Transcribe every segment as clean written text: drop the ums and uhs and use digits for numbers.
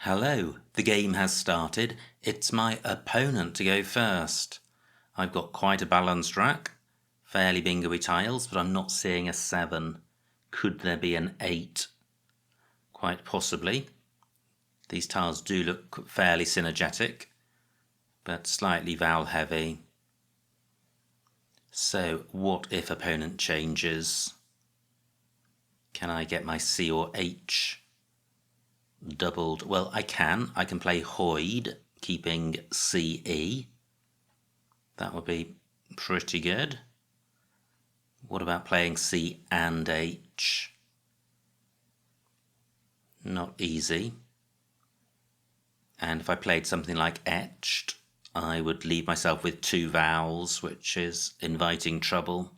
Hello, the game has started. It's my opponent to go first. I've got quite a balanced rack, fairly bingo-y tiles, but I'm not seeing a 7. Could there be an 8? Quite possibly. These tiles do look fairly synergetic, but slightly vowel heavy. So what if opponent changes? Can I get my C or H doubled? Well, I can play Hoyd, keeping CE. That would be pretty good. What about playing C and H? Not easy. And if I played something like etched, I would leave myself with 2 vowels, which is inviting trouble.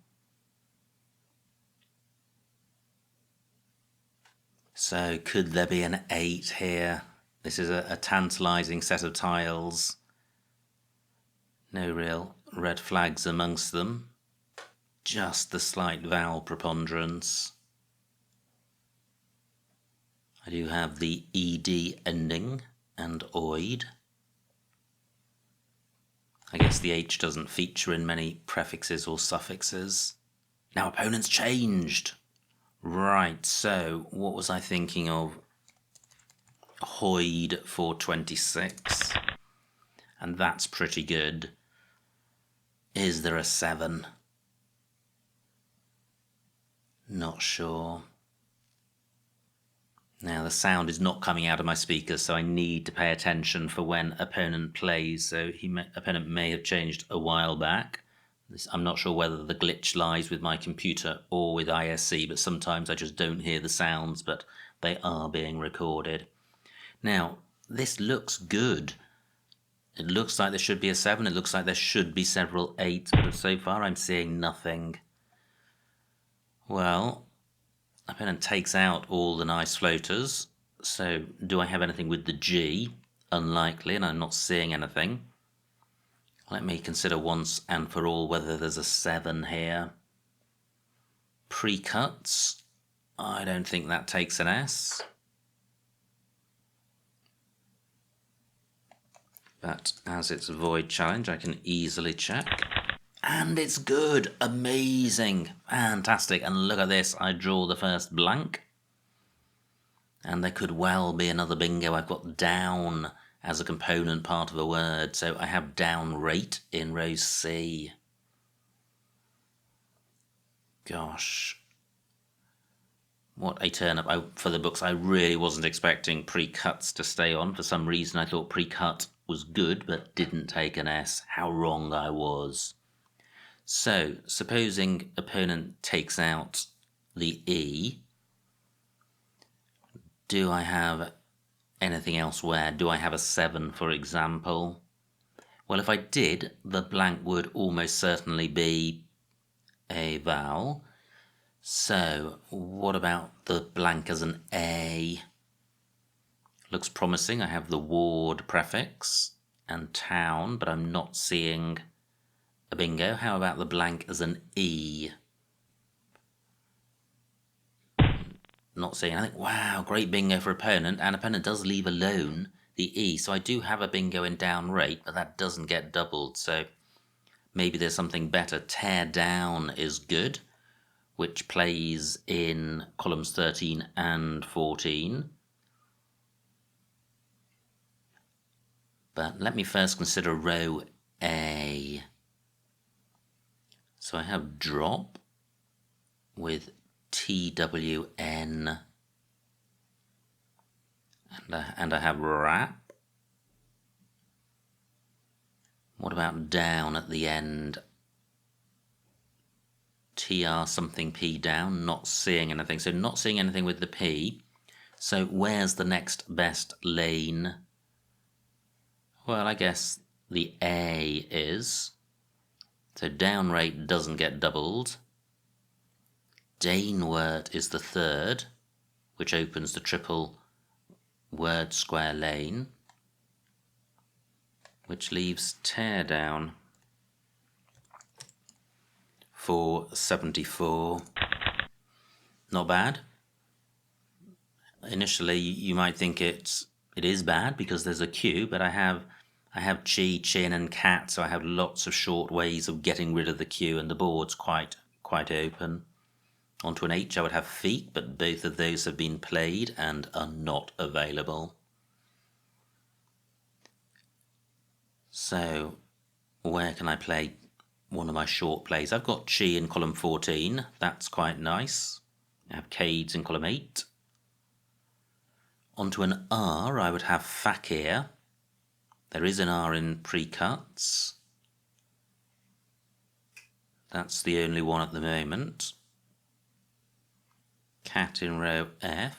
So could there be an 8 here? This is a tantalising set of tiles. No real red flags amongst them. Just the slight vowel preponderance. I do have the ED ending and oid. I guess the H doesn't feature in many prefixes or suffixes. Now opponent's changed. Right, so what was I thinking of? Hoyd for 26. And that's pretty good. Is there a 7? Not sure. Now the sound is not coming out of my speakers, so I need to pay attention for when opponent plays. So opponent may have changed a while back. I'm not sure whether the glitch lies with my computer or with ISC, but sometimes I just don't hear the sounds, but they are being recorded. Now, this looks good. It looks like there should be a 7. It looks like there should be several 8s, but so far I'm seeing nothing. Well, opponent takes out all the nice floaters. So do I have anything with the G? Unlikely, and I'm not seeing anything. Let me consider once and for all whether there's a 7 here. Pre-cuts. I don't think that takes an S. But as it's a void challenge, I can easily check. And it's good. Amazing. Fantastic. And look at this. I draw the first blank. And there could well be another bingo. I've got down as a component part of a word. So I have down rate in row C. Gosh. What a turn-up. For the books, I really wasn't expecting pre-cuts to stay on. For some reason, I thought pre-cut was good, but didn't take an S. How wrong I was. So, supposing opponent takes out the E, do I have anything elsewhere? Do I have a 7, for example? Well, if I did, the blank would almost certainly be a vowel. So, what about the blank as an A? Looks promising. I have the ward prefix and town, but I'm not seeing a bingo. How about the blank as an E? Not seeing anything. Wow, great bingo for opponent, and opponent does leave alone the E. So I do have a bingo in down rate, but that doesn't get doubled. So maybe there's something better. Tear down is good, which plays in columns 13 and 14. But let me first consider row A. So I have drop with TWN, and I have wrap. What about down at the end? TR something P down, not seeing anything. So not seeing anything with the P. So where's the next best lane? Well, I guess the A is. So down rate doesn't get doubled. Danewort is the 3rd, which opens the triple word square lane, which leaves tear down for 74. Not bad. Initially, you might think it's It is bad because there's a Q, but I have chi, chin and cat, so I have lots of short ways of getting rid of the Q, and the board's quite open. Onto an H I would have feet, but both of those have been played and are not available. So where can I play one of my short plays? I've got chi in column 14, that's quite nice. I have cades in column 8. Onto an R I would have fakir. There is an R in pre-cuts. That's the only one at the moment. Cat in row F,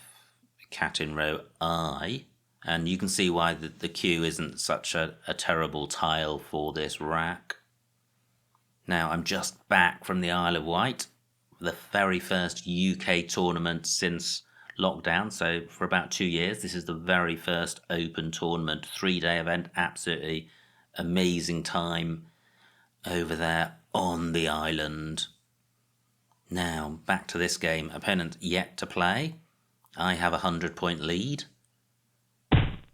cat in row I, and you can see why the Q isn't such a terrible tile for this rack. Now I'm just back from the Isle of Wight, the very first UK tournament since lockdown, so for about 2 years this is the very first open tournament, 3-day event, absolutely amazing time over there on the island. Now back to this game, opponent yet to play. I have a 100-point lead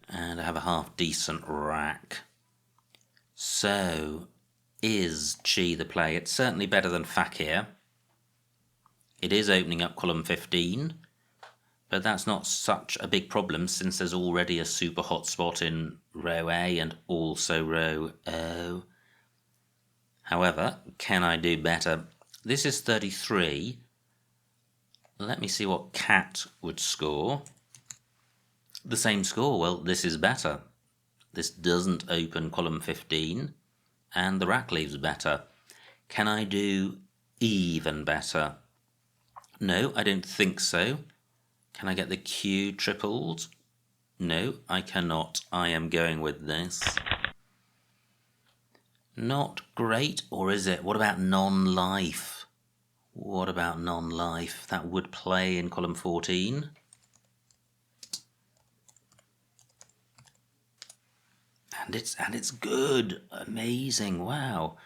and I have a half decent rack. So is chi the play? It's certainly better than fakir. It is opening up column 15, but that's not such a big problem since there's already a super hot spot in row A and also row O. However, can I do better? This is 33. Let me see what cat would score. The same score. Well, this is better. This doesn't open column 15, and the rack leaves better. Can I do even better? No, I don't think so. Can I get the Q tripled? No, I cannot. I am going with this. Not great, or is it? What about non-life? What about non-life? That would play in column 14. And it's good. Amazing. Wow.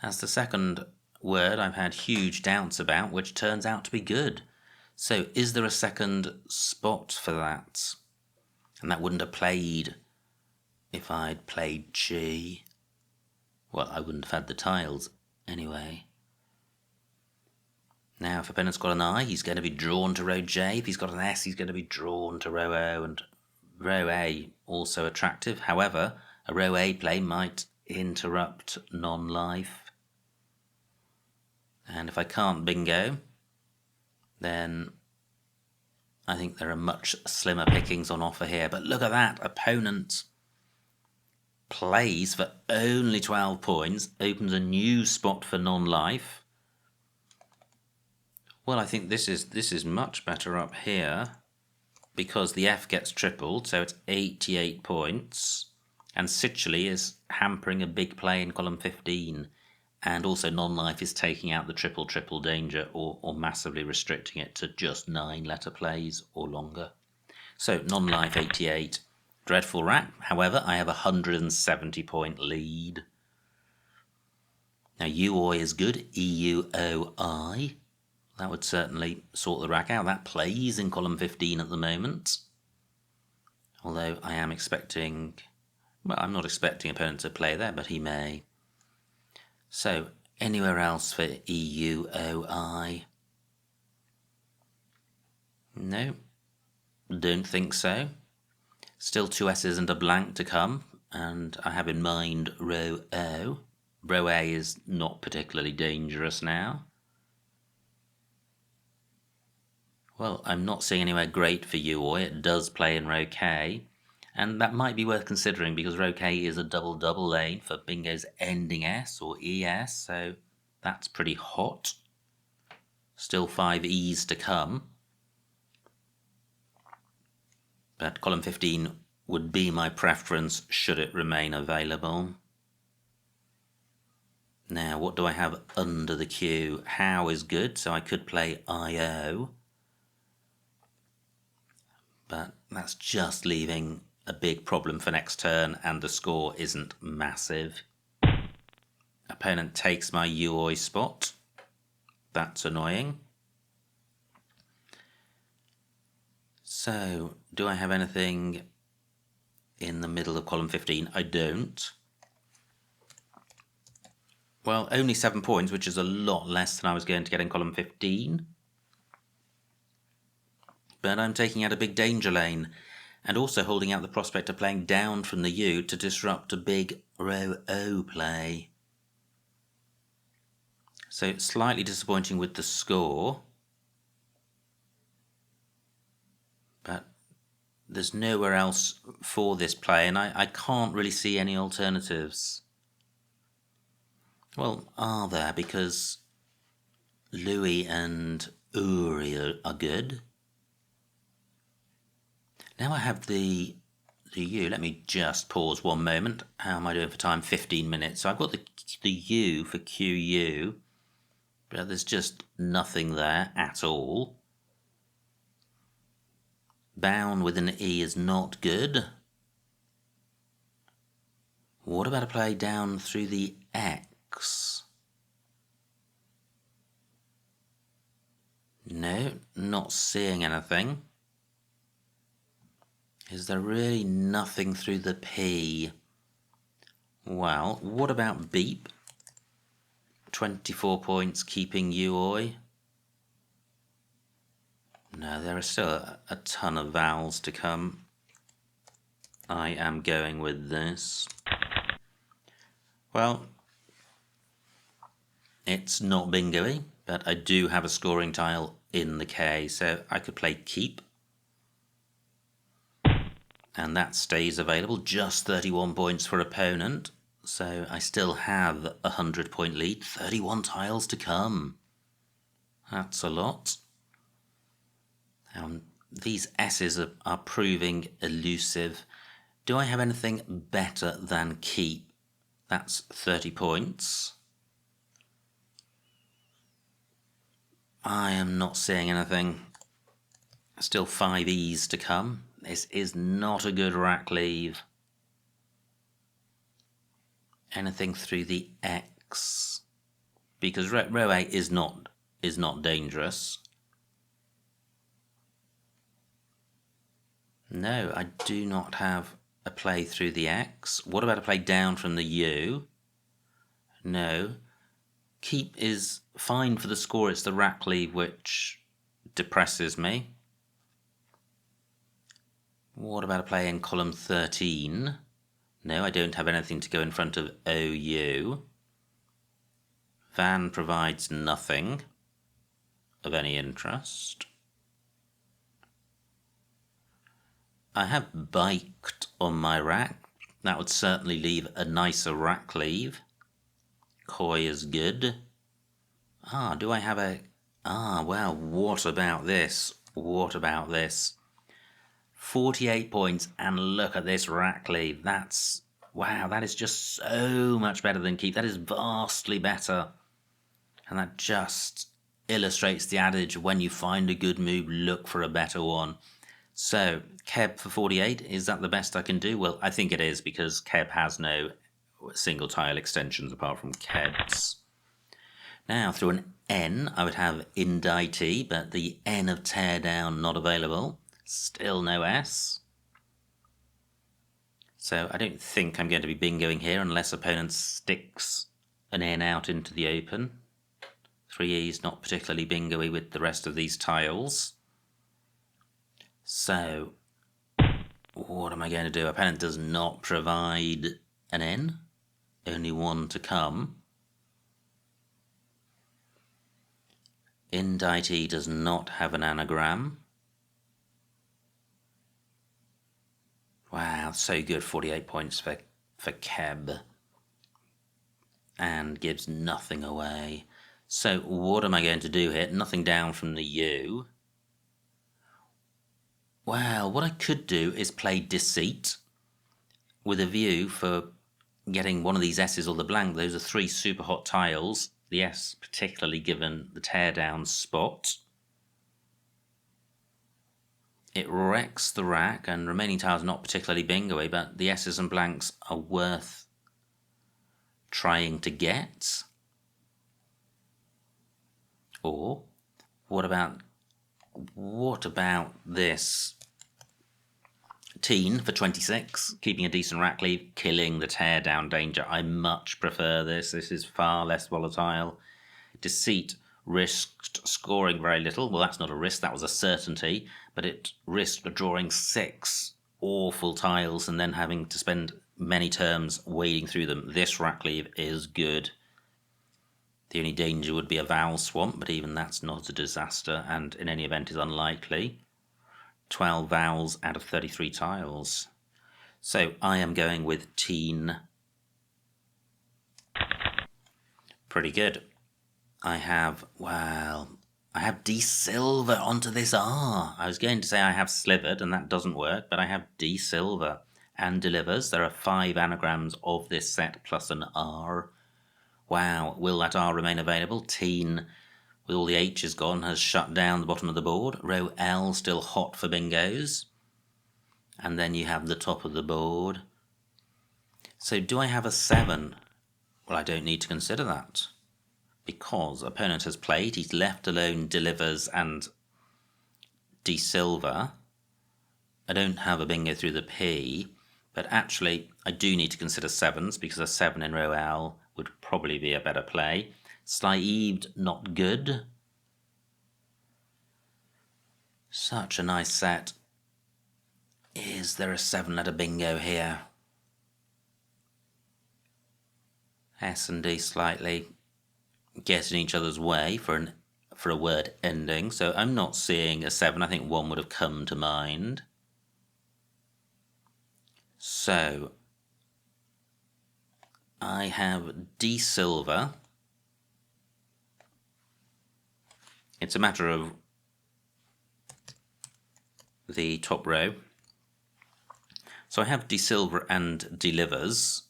That's the second word I've had huge doubts about, which turns out to be good. So is there a second spot for that? And that wouldn't have played if I'd played G. Well, I wouldn't have had the tiles anyway. Now, if opponent's got an I, he's going to be drawn to row J. If he's got an S, he's going to be drawn to row O, and row A also attractive. However, a row A play might interrupt non-life. And if I can't bingo, then I think there are much slimmer pickings on offer here. But look at that, opponent plays for only 12 points, opens a new spot for non-life. Well, I think this is much better up here because the F gets tripled, so it's 88 points. And Sitchley is hampering a big play in column 15. And also non-life is taking out the triple danger or massively restricting it to just 9 letter plays or longer. So non-life 88. Dreadful rack. However, I have a 170-point lead. Now UOI is good. EUOI. That would certainly sort the rack out. That plays in column 15 at the moment. Although I am expecting... Well, I'm not expecting opponent to play there, but he may. So, anywhere else for EUOI? No, don't think so. Still 2 S's and a blank to come, and I have in mind row O. Row A is not particularly dangerous now. Well, I'm not seeing anywhere great for UOI. It does play in row K, and that might be worth considering because row K is a double lane for bingos ending S or ES, so that's pretty hot. Still 5 E's to come. But column 15 would be my preference should it remain available. Now, what do I have under the Q? How is good, so I could play IO. But that's just leaving a big problem for next turn, and the score isn't massive. Opponent takes my UOI spot. That's annoying. So, do I have anything in the middle of column 15? I don't. Well, only 7 points, which is a lot less than I was going to get in column 15. But I'm taking out a big danger lane, and also holding out the prospect of playing down from the U to disrupt a big row O play. So it's slightly disappointing with the score, but there's nowhere else for this play, and I can't really see any alternatives. Well, are there? Because Louis and Uri are good. Now I have the U. Let me just pause one moment. How am I doing for time? 15 minutes. So I've got the U for QU, but there's just nothing there at all. Bound with an E is not good. What about a play down through the X? No, not seeing anything. Is there really nothing through the P? Well, what about beep? 24 points keeping Uoi. No, there are still a ton of vowels to come. I am going with this. Well, it's not bingo-y, but I do have a scoring tile in the K, so I could play keep. And that stays available, just 31 points for opponent. So I still have a 100-point lead, 31 tiles to come. That's a lot. These S's are proving elusive. Do I have anything better than keep? That's 30 points. I am not seeing anything. Still 5 E's to come. This is not a good rack leave. Anything through the X, because row 8 is not dangerous. No, I do not have a play through the X. What about a play down from the U? No. Keep is fine for the score. It's the rack leave which depresses me. What about a play in column 13? No, I don't have anything to go in front of OU. Van provides nothing of any interest. I have biked on my rack. That would certainly leave a nicer rack leave. Koi is good. Do I have a... well, what about this? What about this? 48 points, and look at this rack leave. That's... wow, that is just so much better than keep. That is vastly better. And that just illustrates the adage, when you find a good move, look for a better one. So, Keb for 48, is that the best I can do? Well, I think it is, because Keb has no single tile extensions apart from Keb's. Now, through an N, I would have indictee, but the N of teardown not available. Still no S. So I don't think I'm going to be bingoing here unless opponent sticks an N out into the open. 3E's not particularly bingo-y with the rest of these tiles. So, what am I going to do? Opponent does not provide an N. Only one to come. Indictee does not have an anagram. Wow, so good, 48 points for Keb. And gives nothing away. So what am I going to do here? Nothing down from the U. Well, what I could do is play deceit with a view for getting one of these S's or the blank. Those are 3 super hot tiles. The S particularly given the teardown spot. It wrecks the rack, and remaining tiles are not particularly bingo-y, but the S's and blanks are worth trying to get. Or what about this teen for 26, keeping a decent rack lead, killing the teardown danger. I much prefer this. This is far less volatile. Deceit risked scoring very little. Well, that's not a risk, that was a certainty, but it risked drawing 6 awful tiles and then having to spend many turns wading through them. This rack lead is good. The only danger would be a vowel swamp, but even that's not a disaster, and in any event is unlikely. 12 vowels out of 33 tiles. So I am going with teen. Pretty good. I have D silver onto this R. I was going to say I have slivered, and that doesn't work, but I have D silver and delivers. There are 5 anagrams of this set plus an R. Wow, will that R remain available? Teen, with all the H's gone, has shut down the bottom of the board. Row L still hot for bingos. And then you have the top of the board. So do I have a 7? Well, I don't need to consider that, because opponent has played, he's left alone delivers and D silver. I don't have a bingo through the P, but actually I do need to consider 7s, because a 7 in row L would probably be a better play. Sly-Eaved, not good. Such a nice set. Is there a 7-letter bingo here? S and D slightly get in each other's way for a word ending, so I'm not seeing a 7. I think 1 would have come to mind. So I have D silver. It's a matter of the top row. So I have D silver and delivers.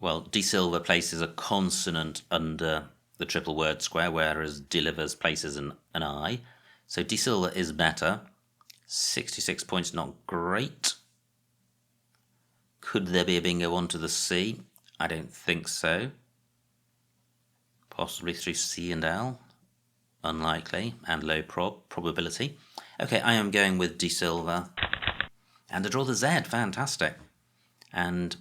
Well, D silver places a consonant under the triple word square, whereas delivers places an I. So D silver is better. 66 points, not great. Could there be a bingo onto the C? I don't think so. Possibly through C and L. Unlikely and low probability. Okay, I am going with D silver. And to draw the Z, fantastic. And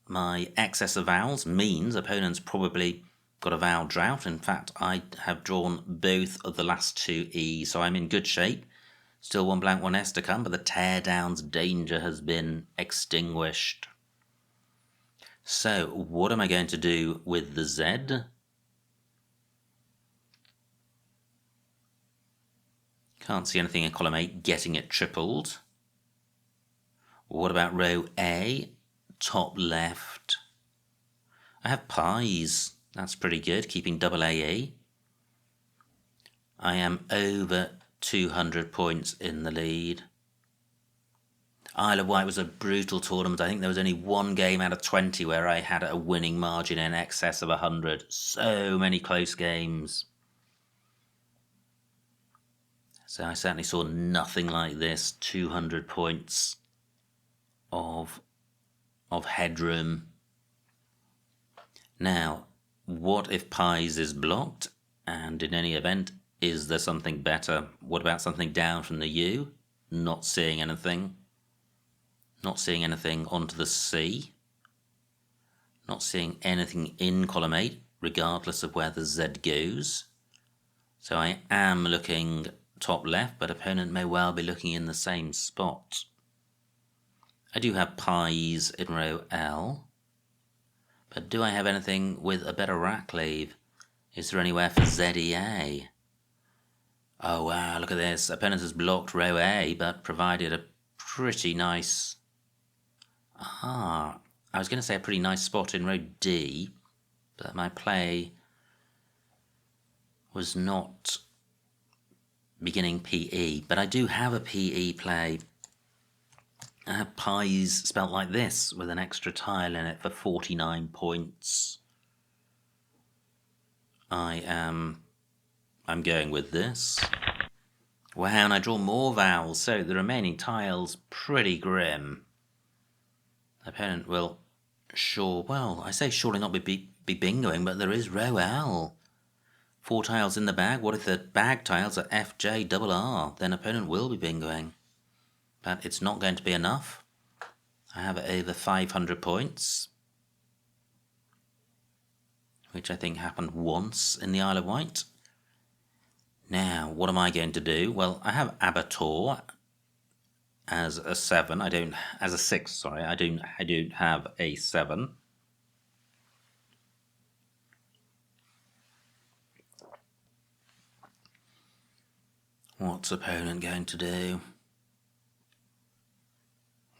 my excess of vowels means opponents probably got a vowel drought. In fact, I have drawn both of the last 2 E, so I'm in good shape. Still 1 blank, 1 S to come, but the teardown's danger has been extinguished. So, what am I going to do with the Z? Can't see anything in column 8 getting it tripled. What about row A? Top left. I have pies. That's pretty good, keeping double AE. I am over 200 points in the lead. Isle of Wight was a brutal tournament. I think there was only 1 game out of 20 where I had a winning margin in excess of 100. So many close games. So I certainly saw nothing like this. 200 points of headroom. Now, what if pies is blocked? And in any event, is there something better? What about something down from the U? Not seeing anything. Not seeing anything onto the C. Not seeing anything in column 8, regardless of where the Z goes. So I am looking top left, but opponent may well be looking in the same spot. I do have pies in row L, but do I have anything with a better rack leave? Is there anywhere for ZEA? Oh wow, look at this. Opponent has blocked row A, but provided a pretty nice... I was going to say a pretty nice spot in row D, but my play was not beginning PE, but I do have a PE play. I have pies spelt like this with an extra tile in it for 49 points. I'm going with this. Wow, and I draw more vowels, so the remaining tile's pretty grim. Opponent will I say surely not be bingoing, but there is row L. 4 tiles in the bag. What if the bag tiles are F, J, double R? Then opponent will be bingoing. but it's not going to be enough. I have over 500 points, which I think happened once in the Isle of Wight. Now, what am I going to do? Well, I have Abattoir as a 7. As a 6, sorry. I don't have a 7. What's opponent going to do?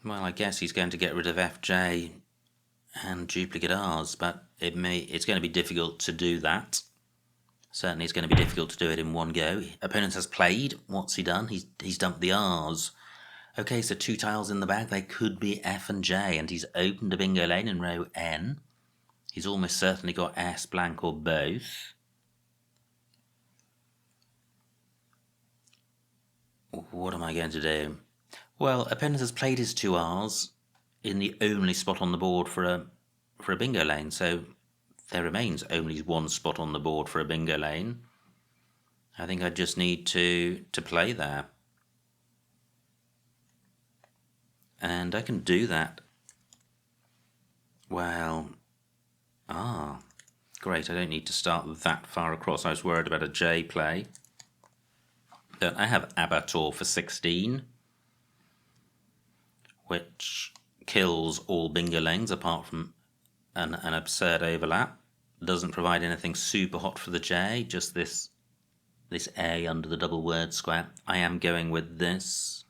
Well, I guess he's going to get rid of FJ and duplicate R's, but it's going to be difficult to do that. Certainly it's going to be difficult to do it in one go. Opponent has played. What's he done? He's dumped the R's. Okay, so 2 tiles in the bag. They could be F and J, and he's opened a bingo lane in row N. He's almost certainly got S, blank, or both. What am I going to do? Well, opponent has played his 2 R's in the only spot on the board for a bingo lane, so there remains only 1 spot on the board for a bingo lane. I think I just need to play there. And I can do that. Well, great, I don't need to start that far across. I was worried about a J play. But I have Abattoir for 16, which kills all bingo lanes apart from an absurd overlap. Doesn't provide anything super hot for the J, just this A under the double word square. I am going with this.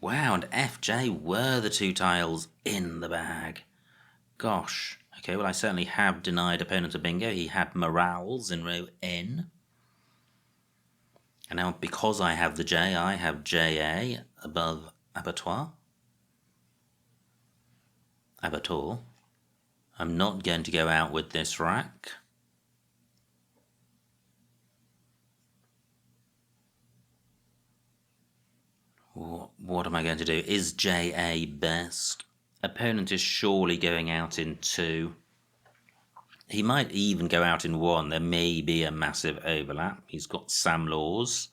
Wow, and FJ were the 2 tiles in the bag. Gosh. Okay, well, I certainly have denied opponent a bingo. He had morals in row N. And now, because I have the J, I have JA above Abattoir. I'm not going to go out with this rack. What am I going to do? Is JA best? Opponent is surely going out in 2. He might even go out in 1. There may be a massive overlap. He's got Sam Laws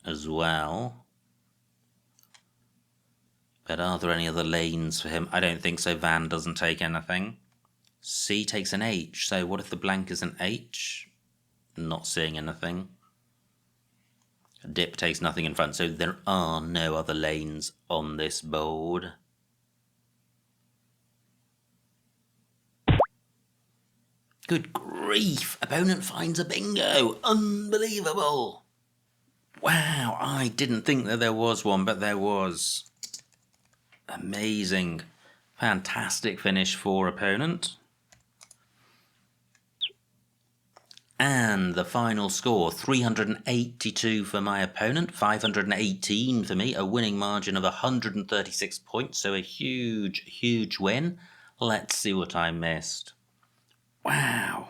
as well. But are there any other lanes for him? I don't think so. Van doesn't take anything. C takes an H. So what if the blank is an H? Not seeing anything. Dip takes nothing in front. So there are no other lanes on this board. Good grief! Opponent finds a bingo! Unbelievable! Wow, I didn't think that there was one, but there was. Amazing. Fantastic finish for opponent. And the final score, 382 for my opponent, 518 for me, a winning margin of 136 points, so a huge, huge win. Let's see what I missed. Wow.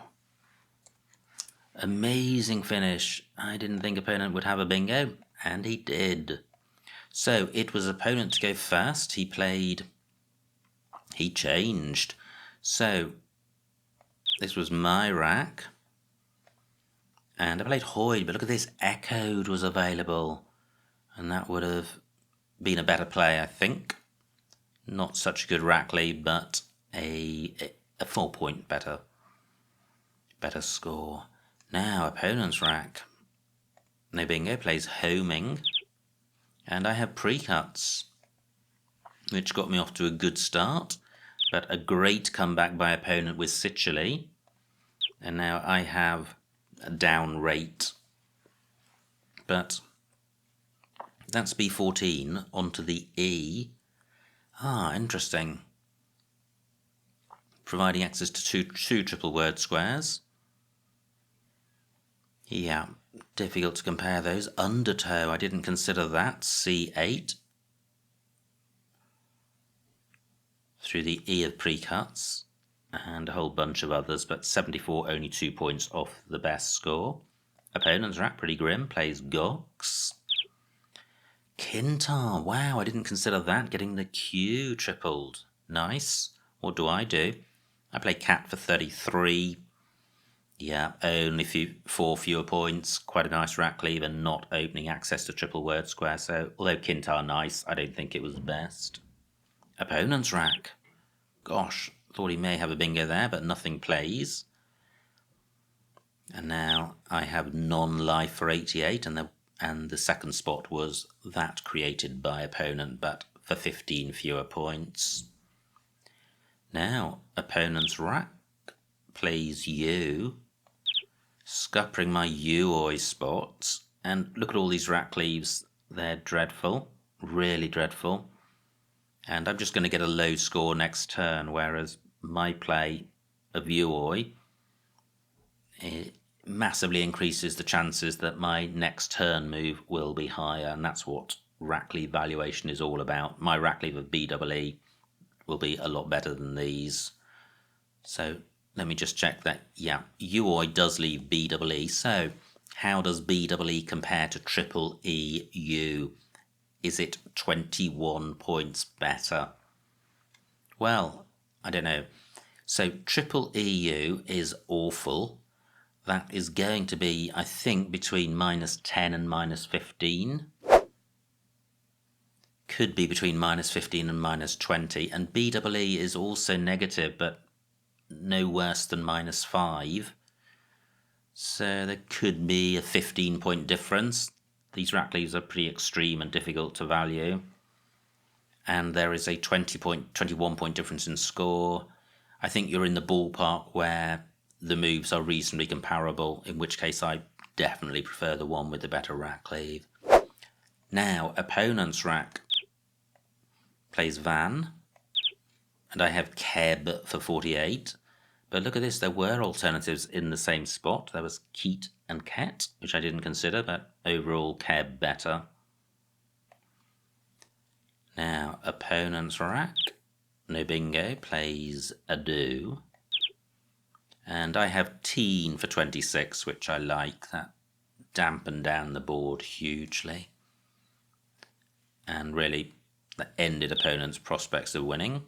Amazing finish. I didn't think opponent would have a bingo, and he did. So it was opponent to go first. He changed. So this was my rack. And I played Hoyd, but look at this, Echoed was available. And that would have been a better play, I think. Not such a good rack lead, but a 4-point better score. Now, opponent's rack. No bingo, plays Homing. And I have pre-cuts, which got me off to a good start. But a great comeback by opponent with Sicily. And now I have a down rate. But that's B14 onto the E. Interesting. Providing access to two triple word squares. Yeah, difficult to compare those. Undertow, I didn't consider that. C8. Through the E of pre-cuts. And a whole bunch of others, but 74, only 2 points off the best score. Opponent's rack, pretty grim, plays Gox. Kintar, wow, I didn't consider that, getting the Q tripled. Nice. What do? I play Cat for 33. Yeah, only 4 fewer points, quite a nice rack leave and not opening access to triple word square, so although Kintar nice, I don't think it was the best. Opponent's rack. Gosh, thought he may have a bingo there, but nothing plays. And now I have non-life for 88, and the second spot was that created by opponent, but for 15 fewer points. Now, opponent's rack plays U, scuppering my U-oi spots, and look at all these rack leaves, they're dreadful, really dreadful. And I'm just going to get a low score next turn, whereas my play of U-oi, it massively increases the chances that my next turn move will be higher, and that's what rack leave valuation is all about. My rack leave of BEE will be a lot better than these. So let me just check that. Yeah, UOI does leave BEE. So how does BEE compare to triple EU? Is it 21 points better? Well, I don't know. So triple EU is awful. That is going to be, I think, between -10 and -15. Could be between -15 and -20. And BEE is also negative, but no worse than -5. So there could be a 15-point difference. These rack leaves are pretty extreme and difficult to value. And there is a 21-point difference in score. I think you're in the ballpark where the moves are reasonably comparable, in which case I definitely prefer the one with the better rack leave. Now, opponent's rack plays Van, and I have Keb for 48. But look at this, there were alternatives in the same spot. There was Keat and Ket, which I didn't consider, but overall Keb better. Now, opponent's rack, no bingo, plays Ado. And I have Teen for 26, which I like. That dampened down the board hugely. And really, that ended opponent's prospects of winning.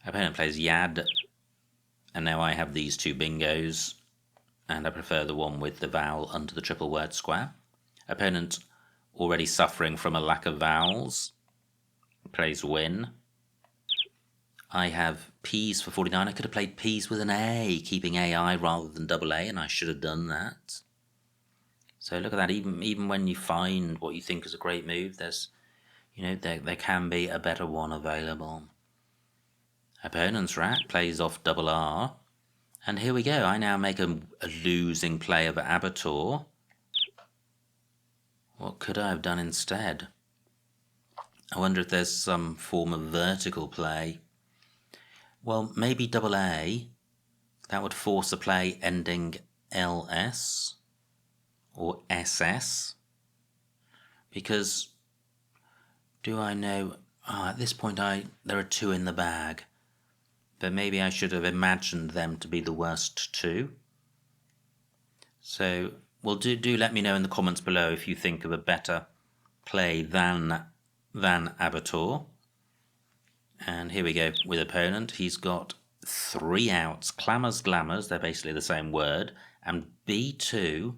Opponent plays Yad. And now I have these two bingos. And I prefer the one with the vowel under the triple word square. Opponent already suffering from a lack of vowels. Plays Win. I have P's for 49. I could have played P's with an A, keeping AI rather than double A, and I should have done that. So look at that. Even when you find what you think is a great move, there's, there can be a better one available. Opponent's rack plays off double R, and here we go. I now make a losing play of Abator. What could I have done instead? I wonder if there's some form of vertical play. Well, maybe double A, that would force a play ending LS or SS, because do I know, at this point there are two in the bag, but maybe I should have imagined them to be the worst two. So, well, do let me know in the comments below if you think of a better play than Abator. And here we go with opponent. He's got 3 outs. Clamours, glamours, they're basically the same word. And B2,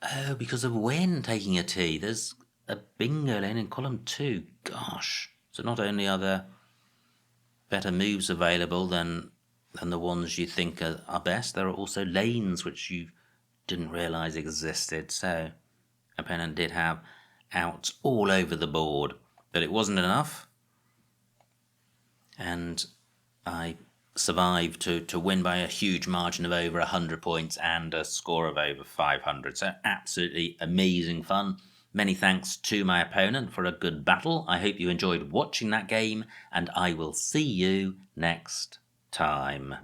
oh, because of Win taking a T. There's a bingo lane in column 2. Gosh. So not only are there better moves available than the ones you think are best, there are also lanes which you didn't realise existed. So opponent did have outs all over the board, but it wasn't enough. And I survived to win by a huge margin of over 100 points and a score of over 500. So absolutely amazing fun. Many thanks to my opponent for a good battle. I hope you enjoyed watching that game, and I will see you next time.